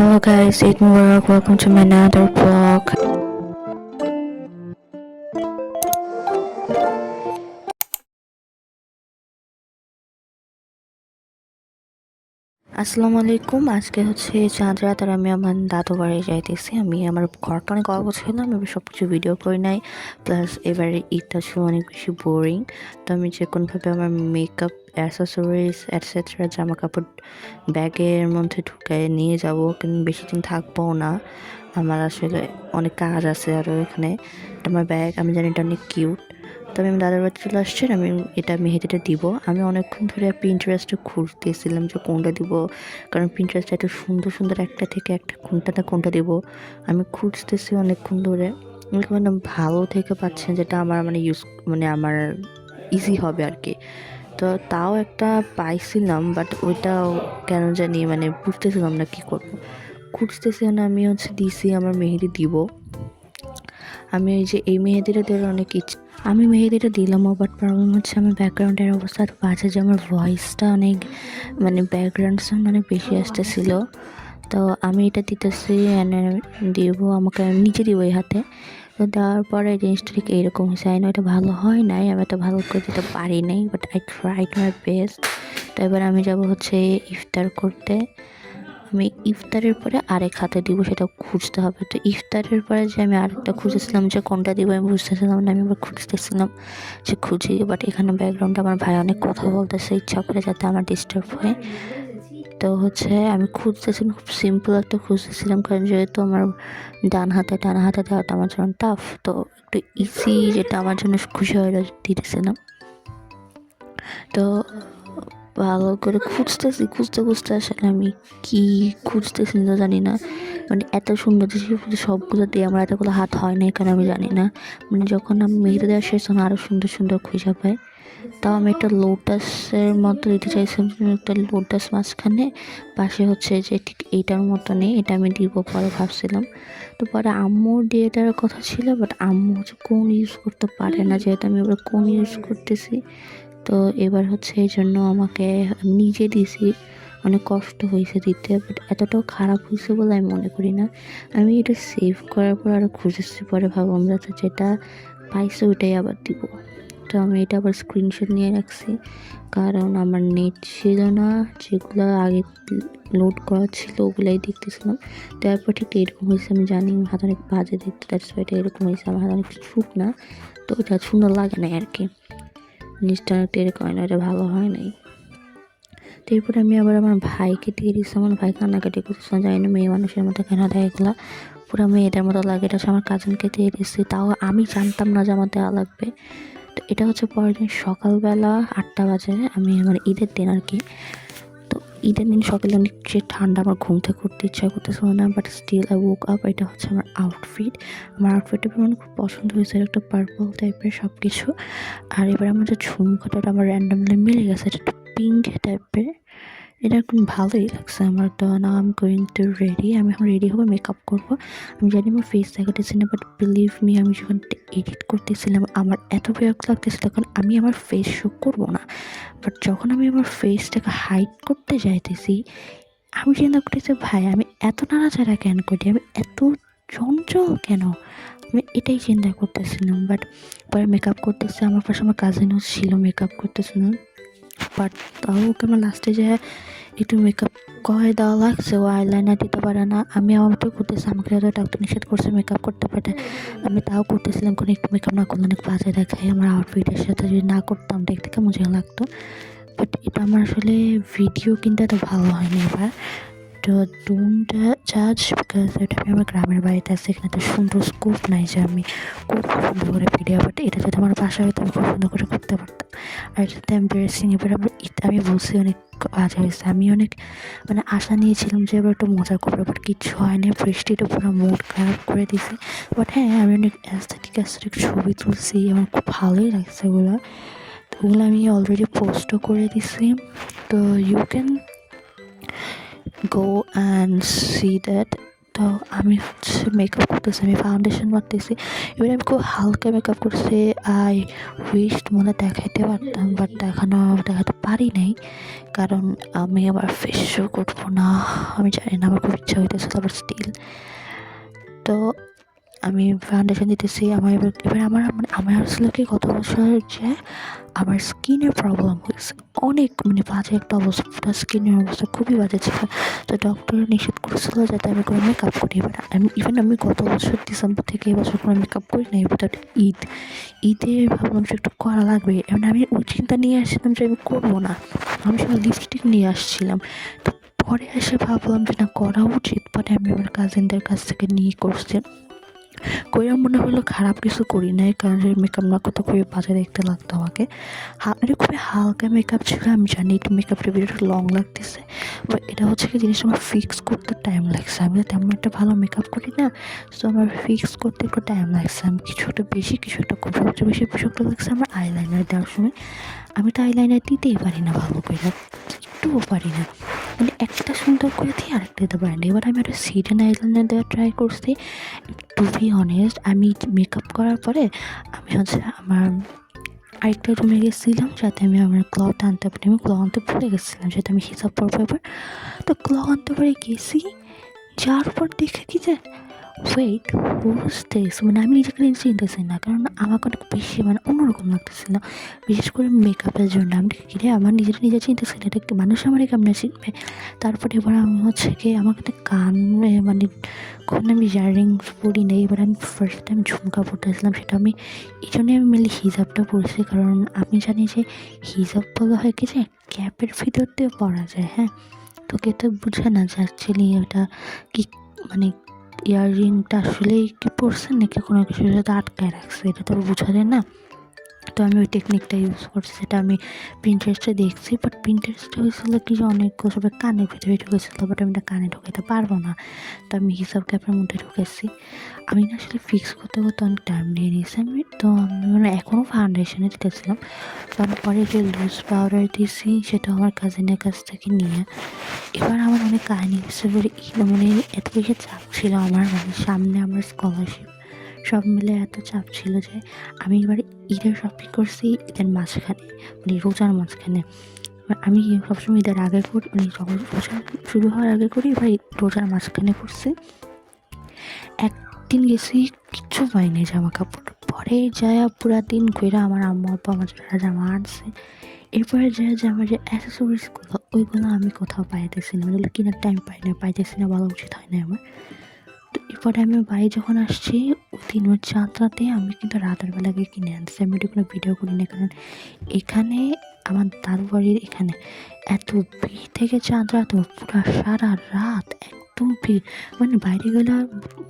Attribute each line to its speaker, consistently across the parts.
Speaker 1: Hello guys, Eid Mubarak. Welcome to my another vlog. আসসালামু আলাইকুম। আজকে হচ্ছে চাঁদ রাত আর আমি আমার দাদু বাড়ি যাইতেছি। আমি আমার ঘরটা অনেক অল্প ছিল, আমি সব কিছু ভিডিও করি নাই। প্লাস এবারে ঈদটা ছিল অনেক বেশি বোরিং, তো আমি যে কোনোভাবে আমার মেকআপ অ্যাসেসরিজ এটসেট্রা জামা কাপড় ব্যাগের মধ্যে ঢুকায় নিয়ে যাব, কিন্তু বেশি দিন থাকবো না। আমার আসলে অনেক কাজ আছে আরও এখানে। আমার ব্যাগ, আমি জানি এটা অনেক কিউট। তবে আমি দাদার বাড়ি চলে আসছি, আমি এটা মেহেদিটা দিব। আমি অনেকক্ষণ ধরে পিন্টারেস্টে খুঁজতেছিলাম যে কোনটা দিব, কারণ পিন্টারেস্টে এত সুন্দর সুন্দর একটা থেকে একটা কোনটা দিব আমি খুঁজতেছি অনেকক্ষণ ধরে। মানে ভালো থেকে পাচ্ছেন যেটা আমার আমার ইজি হবে আর কি। তো তাও একটা পাইছিলাম, বাট ওইটাও কেন জানি বুঝতেছিলাম না কী করবো। খুঁজতেছি না, আমি দিছি আমার মেহেদি দিব। আমি ওই যে এই মেহেদিটা দেওয়ার অনেক ইচ্ছে, আমি মেহেদিটা দিলামও, বাট প্রবলেম হচ্ছে আমার ব্যাকগ্রাউন্ডের অবস্থা এত বাজে যে আমার ভয়েসটা অনেক ব্যাকগ্রাউন্ড সাউন্ড অনেক বেশি আসতেছিল। তো আমি এটা দিতেছি, এনে দিব, আমাকে আমি নিজে দিব এই হাতে। তো দেওয়ার পরে জিনিসটা ঠিক এইরকম হয়েছে। আই নো এটা ভালো হয় নাই, আমি এত ভালো করে দিতে পারি নাই, but I tried my best. তো এবার আমি যাব হচ্ছে ইফতার করতে। আমি ইফতারের পরে আরেক হাতে দিব, সেটা খুঁজতে হবে। তো ইফতারের পরে যে আমি আরেকটা খুঁজেছিলাম যে কোনটা দিব আমি বুঝতেছিলাম না, আমি আবার খুঁজতেছিলাম যে খুঁজি। বাট এখানে ব্যাকগ্রাউন্ডে আমার ভাই অনেক কথা বলতেছে ইচ্ছা করে, যাতে আমার ডিস্টার্ব হয়। তো হচ্ছে আমি খুঁজতেছিলাম, খুব সিম্পল একটা খুঁজতেছিলাম, কারণ যেহেতু আমার ডান হাতে দেওয়াটা আমার জন্য টাফ, তো একটু ইজি যেটা আমার জন্য খুশি হয় দিতেছিলাম। তো ভালো করে খুঁজতে আসলে আমি কি খুঁজতেছি তো জানি না। এত সুন্দর যে সবগুলো দিয়ে আমার এতগুলো হাত হয় না, কারণ আমি জানি না। যখন আমি মেহেদি দেওয়া শেষ তখন আরও সুন্দর সুন্দর খুঁজে পাই। তাও আমি একটা লোটাসের মতো দিতে চাইছিলাম, একটা লোটাস মাঝখানে, পাশে হচ্ছে যে ঠিক এইটার মতো নেই, এটা আমি দিব পরে ভাবছিলাম। তো পরে আম্মুর দিয়ে দেওয়ার কথা ছিল, বাট আম্মু হচ্ছে কোন ইউজ করতে পারে না, যেহেতু আমি এবার কোন ইউজ করতেছি। তো এবার হচ্ছে এই জন্য আমাকে নিজে দিছি, অনেক কষ্ট হয়েছে দিতে, বাট এতটাও খারাপ হয়েছে বলে আমি মনে করি না। আমি এটা সেভ করার পর আরও খুঁজেছি, পরে ভাবলাম যাতে যেটা পাইছে ওইটাই আবার দিব। তো আমি এটা আবার স্ক্রিনশট নিয়ে রাখছি, কারণ আমার নেট ছিল না, যেগুলো আগে লোড করা ছিল ওগুলাই দেখতেছিলাম। তারপর ঠিক এরকম হয়েছে, আমি জানি আমার হাত অনেক বাজে দেখতে, তার এটা এরকম হয়েছে, আমার হাত অনেক সুখ না, তো ওটা সুন্দর লাগে না আর কি। জিনিসটা অনেকটা এরকম হয় না, এটা ভালো হয় নাই। তো এরপরে আমি আবার আমার ভাইকে দিয়ে দিচ্ছি, আমার ভাই কান্নাকাটি করতেছিল, জানি না মেয়ে মানুষের মতো কেন দেয় এগুলা, পুরো মেয়েদের মতো লাগে। এটা আমার কাজিনকে দিয়ে দিচ্ছি, তাও আমি জানতাম না যে আমার দেওয়া লাগবে। তো এটা হচ্ছে পরের দিন সকালবেলা 8টা বাজে, আমি আমার ঈদের দিন আর কি। তো ঈদের দিন সকালে অনেক যে ঠান্ডা, আমার ঘুম থেকে উঠতে ইচ্ছা করতেছিল না, but still I woke up। এটা হচ্ছে আমার আউটফিট, আমার আউটফিটটা আমার খুব পছন্দ হয়েছে, একটা পার্পল টাইপের সব কিছু। আর এবার আমার যে ঝুমকাটা আমার র্যান্ডামলি মিলে গেছে, এটা একটু পিঙ্ক টাইপের, এটা একটু ভালোই লাগছে আমার। তো now I am going to ready, আমি এখন রেডি হবো, মেকআপ করবো। আমি জানি আমার ফেস দেখাতেছি না, বাট বিলিভ মি, আমি যখন এডিট করতেছিলাম আমার এত বিরক্ত লাগতেছিল, কারণ আমি আমার ফেস শো করবো না, বাট যখন আমি আমার ফেসটাকে হাইড করতে যাইতেছি, আমি চিন্তা করতেছি ভাই আমি এত নাড়াচাড়া কেন করি, আমি এত চঞ্চল কেন, আমি এটাই চিন্তা করতেছিলাম। বাট পরে মেকআপ করতেছে, আমার পাশে আমার কাজিনও ছিল মেকআপ করতেছিলাম, বাট তাও ওকে আমার লাস্টে যে একটু মেকআপ করে দেওয়া লাগছে, ও আইলাইনার দিতে পারে না। আমি আমার মতো করতেছি, আমাকে যত ডাক্তার নিষেধ করছে মেকআপ করতে পারে, আমি তাও করতেছিলাম, কোনো একটু মেকআপ না করলে অনেক বাজে দেখায়। আমার আউটফিটের সাথে যদি না করতাম দেখতে কেমন যেন লাগতো, বাট এটা আমার আসলে ভিডিও কিন্তু এত ভালো হয়নি এবার। তো ডোন্ট জাজ, বিকজ এটা আমি আমার গ্রামের বাড়িতে আছি, এখানে তো সুন্দর স্কোপ নাই যে আমি খুব সুন্দর করে ভিডিও, বাট এটা যদি আমার বাসায় হয়তো আমি খুব সুন্দর করে করতে পারতাম। আর যাতে এম্বারেসিং, এবার আমি বলছি অনেক বাজে হয়েছে, আমি অনেক আশা নিয়েছিলাম যে এবার একটু মজা করবো, বাট কিচ্ছু হয়নি, বৃষ্টিটা পুরো মুড খারাপ করে দিছে। বাট হ্যাঁ, আমি অনেক অ্যাস্থেটিক ছবি তুলছি, আমার খুব ভালোই লাগছে ওগুলো। তো ওগুলো আমি অলরেডি পোস্টও করে দিছি, তো you can go and see that. তো আমি হচ্ছে মেকআপ করতেছি, আমি ফাউন্ডেশন মারতেছি। এবার আমি খুব হালকা মেকআপ করছি। আই উইশ মানে দেখাইতে পারতাম, বাট দেখাতে পারি নাই, কারণ আমি আবার ফেস শো করবো না। আমি জানি না, আমার খুব ইচ্ছা হইতেছিল, আবার স্টিল। তো আমি ফাউন্ডেশন দিতেছি। এবার আমার আসলে কি গত বছর যে আমার স্কিনের প্রবলেম হয়েছে, অনেক মানে বাজে একটা অবস্থা, স্কিনের অবস্থা খুবই বাজে ছিল। তো ডক্টর নিষেধ করেছিল যাতে আমি কোনো মেকআপ করি। এবার আমি গত বছর ডিসেম্বর থেকে এবছর কোনো মেকআপ করি না। এবার ঈদে ভাবলাম যে একটু করা লাগবে। এবার আমি ওই চিন্তা নিয়ে আসছিলাম যে আমি করবো না, আমি সবাই লিপস্টিক নিয়ে আসছিলাম। তো পরে এসে ভাবলাম যে না, করা উচিত। পরে আমি আমার কাজিনদের কাছ থেকে নিয়ে করছি। কইরা মনে হলো খারাপ কিছু করি নাই, কারণ মেকআপ না করতে খুবই বাজে দেখতে লাগতো আমাকে। এটা খুবই হালকা মেকআপ ছিল। আমি জানি একটু মেকআপটা ভিডিওটা লং লাগতেছে, বাট এটা হচ্ছে কি জিনিসটা আমার ফিক্স করতে টাইম লাগছে। আমি তেমন একটা ভালো মেকআপ করি না, সো আমার ফিক্স করতে একটু টাইম লাগছে। আমি কিছু একটা বেশি, কিছু একটা খুব সবচেয়ে বেশি বিষয়টা লাগছে আমার আইলাইনার দেওয়ার সময়। আমি তো আইলাইনার দিতেই পারি না ভালো করে, একটুও পারি না। মানে একটা সুন্দর করে দিয়ে আরেকটা দিতে পারি না। এবার আমি একটা সিডেন আইলাইনার দেওয়ার ট্রাই করছি। টু বি অনেস্ট, আমি মেকআপ করার পরে আমি হচ্ছে আমার আরেকটা রুমে গেছিলাম, যাতে আমি আমার ক্লথ আনতে পারি। আমি ক্লথ আনতে ভুলে গেছিলাম, যাতে আমি হিসাব পড়বো এবার। তো ক্লথ আনতে পারে গেছি, যাওয়ার পর দেখে কি যে ওয়েট হোজ দিস, মানে আমি নিজেকে নিজে চিনতেছি না, কারণ আমাকে অনেক বেশি মানে অন্যরকম লাগতেছিল, বিশেষ করে মেকআপের জন্য। আমি কিরে আমার নিজে চিনতেছি না, এটা মানুষ আমার কেমনে চিনবে। তারপরে এবার আমি হচ্ছে কি আমার কাছে মানে কখন আমি ইয়াররিংস পরি নেই। এবার আমি ফার্স্ট টাইম ঝুমকা পরতেছিলাম, সেটা আমি এই জন্যই আমি মেনলি হিজাবটা পরছি, কারণ আমি জানি যে হিজাব বলা হয় কি যে ক্যাপের ভিতর দিয়ে পরা যায়। হ্যাঁ, তো কে তো বুঝে না যে অ্যাকচুয়ালি এটা কি, মানে ইয়াররিংটা আসলে কি পড়ছে নাকি কোনো কিছুর সাথে আটকায় রাখছে, এটা তো বোঝা যায় না। তো আমি ওই টেকনিকটা ইউজ করছি, সেটা আমি পিন্টারেস্টে দেখছি। বাট পিন্টারেস্টে হয়েছিল কি যে অনেকগুলো সবাই কানের ভিতরে ঢুকেছিল, বাট আমি এটা কানে ঢুকাইতে পারবো না। তো আমি হিসাব ক্যাপের মধ্যে ঢুকেছি। আমি না আসলে ফিক্স করতে অনেক টাইম নিয়ে নিয়েছি। আমি মানে এখনও ফাউন্ডেশনে দিতেছিলাম, কারণ পরে যে লুজ পাউডার দিয়েছি সেটা আমার কাজিনের কাছ থেকে নিয়ে। এবার আমার অনেক কাহিনি হচ্ছে বলে মানে এত বেশি চাপ ছিল আমার, মানে সামনে আমার স্কলারশিপ, সব মিলে এত চাপ ছিল যে আমি এবার ঈদের শপিং করছি ঈদের মাঝখানে, মানে রোজার মাঝখানে। আমি সবসময় ঈদের আগে করি, মানে যখন রোজা শুরু হওয়ার আগে করি, এবার রোজার মাঝখানে করছি। একদিন গেছি, কিচ্ছু পাইনি জামা কাপড়। পরে যায় পুরা দিন ঘুরে আমার আম্মু আব্বা আমার জামা আনছে। এরপরে যে আমার যে অ্যাসেসরিজগুলো, ওইগুলো আমি কোথাও পাইতেছি না, ওইগুলো কেনার টাইম পাইতেছি না, বলা উচিত হয় না আমার। তো এরপরে আমি বাড়ি যখন আসছি, ওই দিন ওই চাঁদ রাতে আমি কিন্তু রাতের বেলা গিয়ে কিনে আনছি। আমি ওটা কোনো ভিডিও করি না, কারণ এখানে আমার দাদু বাড়ির এখানে এত ভিড় থেকে চাঁদ রাত পুরো সারা রাত একদম ভিড়। মানে বাইরে গেলে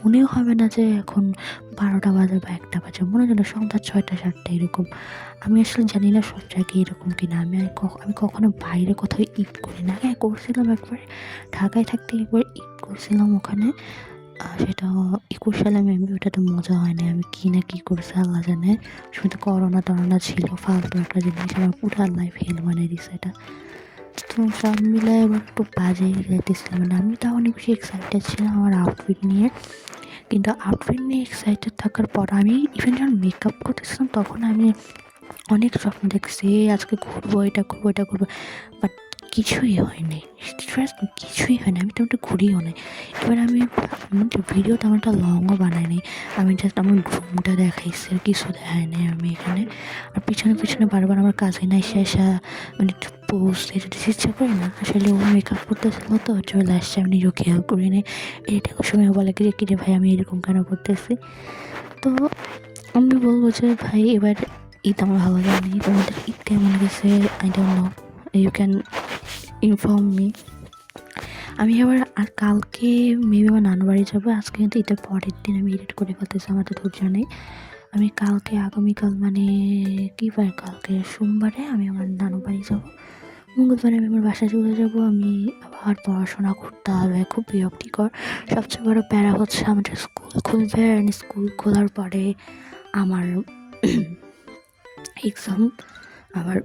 Speaker 1: মনেও হবে না যে এখন 12টা বাজে বা 1টা বাজে, মনে হয় যেন সন্ধ্যা 6টা 7টা এরকম। আমি আসলে জানি না সব জায়গায় এরকম কিনা। আমি কখনো বাইরে কোথাও ঈদ করি না। হ্যাঁ, করছিলাম একবার ঢাকায় থাকতে, একবার ঈদ করছিলাম ওখানে, সেটা 21 সালে মেবি। ওটাতে মজা হয় না, আমি কি না কি করছি আল্লাহ জানে। শুধু করোনা ছিল, ফালতু একটা জিনিস, আমার পুরো লাইফ হেল বানিয়ে দিচ্ছে এটা। তো সব মিলে এবার একটু বাজে যেতেছিলাম, মানে আমি তাও অনেক বেশি এক্সাইটেড ছিলাম আমার আউটফিট নিয়ে। কিন্তু আউটফিট নিয়ে এক্সাইটেড থাকার পর আমি ইভেন যখন মেকআপ করতেছিলাম তখন আমি অনেক স্বপ্ন দেখছি, আজকে ঘুরবো, এটা করবো, এটা করবো, বাট কিছুই হয়নি। কিছুই হয়নি, আমি তেমনটা ঘুরিও নাই। এবার আমি ভিডিও তেমন একটা লংও বানাইনি, আমি জাস্ট আমার ঘুমটা দেখাইছি, আর কিছু দেখাই নাই আমি এখানে। আর পিছনে বারবার আমার কাজিন এসে মানে একটু পোস্ট এটা দিতে ইচ্ছা করে না, আসলে ও মেকআপ করতেছিল তো চলে আসছে, আমি নিজেও খেয়াল করি নাই। এটা সময় বলে কি রে ভাই আমি এরকম কেন করতেছি। তো আমি বলবো যে ভাই এবার ঈদ আমার ভালো যায়নি, তোমাদের ঈদ কেমন গেছে I don't know, you can inform me. আমি আবার আর কালকে মেবি আমার নানু বাড়ি যাবো। আজকে কিন্তু ঈদের পরের দিন আমি এডিট করে ফেলতেছি, আমার তো ধৈর্য নেই। আমি কালকে আগামীকাল মানে কী বার, কালকে সোমবারে আমি আমার নানু বাড়ি যাবো, মঙ্গলবারে আমি আমার বাসায় চলে যাবো। আমি আবার পড়াশোনা করতে হবে, খুব বিরক্তিকর। সবচেয়ে বড় প্যারা হচ্ছে আমাদের স্কুল খুলবে, আর স্কুল খোলার পরে আমার এক্সাম। আমার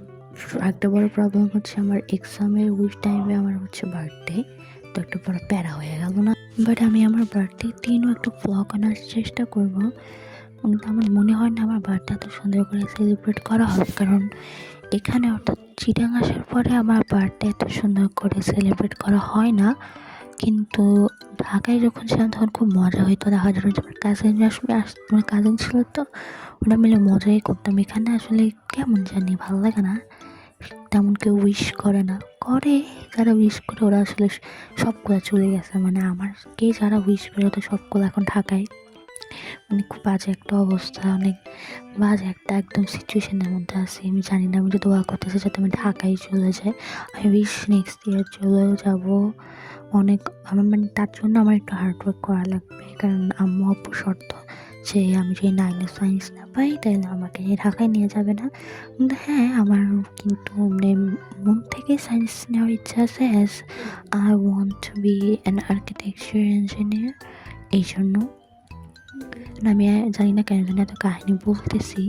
Speaker 1: একটা বড় প্রবলেম হচ্ছে আমার এক্সামের ওই টাইমে আমার হচ্ছে বার্থডে, তো একটা বড় প্যারা হয়ে গেল না। বাট আমি আমার বার্থডে দিনও একটু ব্লগ আনার চেষ্টা করব, কিন্তু আমার মনে হয় না আমার বার্থডে এত সুন্দর করে সেলিব্রেট করা হবে, কারণ এখানে অর্থাৎ চিটাং আসার পরে আমার বার্থডে এত সুন্দর করে সেলিব্রেট করা হয় না। কিন্তু ঢাকায় যখন ছিলাম তখন খুব মজা হইতো, দেখা যেত যে আমার কাজিনরা আমার কাজিন ছিল, তো ওরা মিলে মজাই করতাম। এখানে আসলে কেমন জানি ভালো লাগে না, তেমন কেউ উইশ করে না, করে যারা উইশ করে ওরা আসলে সবগুলো চলে গেছে, মানে আমারকে যারা উইশ করে তো সবগুলো এখন ঢাকায়। মানে খুব বাজে একটা অবস্থা, অনেক বাজে একটা একদম সিচুয়েশনের মধ্যে আছি। আমি জানি না, আমি তো দোয়া করতেছি যাতে আমি ঢাকায় চলে যাই। আমি উইশ নেক্সট ইয়ার চলেও যাবো। অনেক আমার মানে তার জন্য আমার একটু হার্ডওয়ার্ক করা লাগবে, কারণ আম্মু আব্বু শর্ত যে আমি যদি 9-এ সায়েন্স না পাই তাহলে আমাকে ঢাকায় নিয়ে যাবে না। কিন্তু হ্যাঁ, আমার কিন্তু মানে মন থেকে সায়েন্স নেওয়ার ইচ্ছা আছে, as I want to be an architecture engineer. এই জন্য আমি জানি না কেন জানি এত কাহিনী বলতেছি,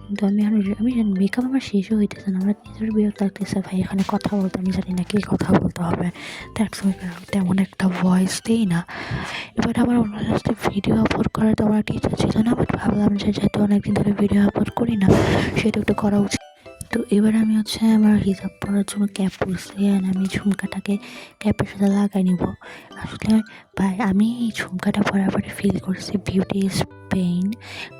Speaker 1: কিন্তু আমি মেকআপ আমার শেষও হইতেছে না, আমার নিজের বিরক্ত লাগতেছে ভাই এখানে কথা বলতে। আমি জানি না কি কথা বলতে হবে, দ্যাটস ওয়াই তেমন একটা ভয়েস দিই না। এবার আমার অন্য ভিডিও আপলোড করার তো আমার একটা ইচ্ছা ছিল না, বাট ভাবলাম যে যেহেতু অনেকদিন ধরে ভিডিও আপলোড করি না, সেটা একটু করা উচিত। তো এবার আমি আমার হিজাব পরার জন্য ক্যাপ পরছি, অ্যান্ড আমি ঝুমকাটাকে ক্যাপের সাথে লাগাই নিব। আসলে ভাই আমি এই ঝুমকাটা পরার পরে ফিল করছি বিউটি ইজ পেইন,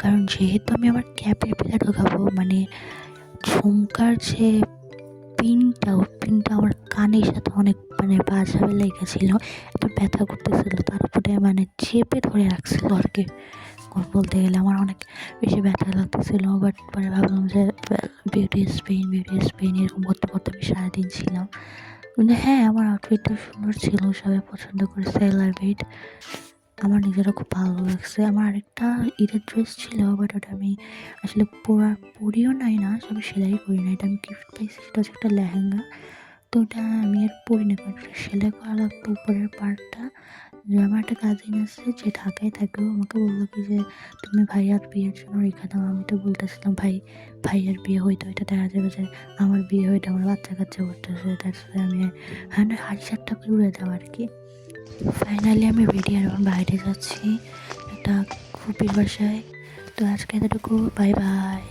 Speaker 1: কারণ যেহেতু আমি আমার ক্যাপের ভিতরে ঢোকাবো, মানে ঝুমকার যে পিনটা আমার কানের সাথে অনেক মানে বাজভাবে লেগেছিল, এত ব্যথা করতেছিল, তার উপরে মানে চেপে ধরে রাখছিল আর কি বলতে গেলে। আমার অনেক বেশি ব্যথা লাগতেছিল, বাট পরে ভাবলাম যে বিউটি ইজ পেইন এরকম করতে করতে আমি সারাদিন ছিলাম। কিন্তু হ্যাঁ, আমার আউটফিটটা সুন্দর ছিল, সবাই পছন্দ করেছে, আই লাভ ইট। আমার নিজেরও খুব ভালো লাগছে। আমার আরেকটা ঈদের ড্রেস ছিল, বাট ওটা আমি আসলে পরিও নাই, না সব সেলাই করি না, এটা আমি গিফট পাইছি, সেটা হচ্ছে একটা লেহেঙ্গা। তো ওটা আমি আর পরি না, কারণ সেলাই করা লাগতো উপরের পার্টটা। যে আমার একটা কাজিন আছে যে ঢাকায় থাকে, আমাকে বললো কি যে তুমি ভাইয়ার বিয়ের জন্য রেখে দাও। আমি তো বলতেছিলাম ভাইয়ের বিয়ে হইতে হইতে দেখা যাবে যে আমার বিয়ে হইতে আমার বাচ্চা কাচ্চা করতেছে, তার সাথে আমি হ্যাঁ 7,000 টাকা উড়ে যাবো আর কি। ফাইনালি আমি রেডি আর এখন বাইরে যাচ্ছি একটা ফুপির বাসায়। তো আজকে এতটুকু, বাই বাই।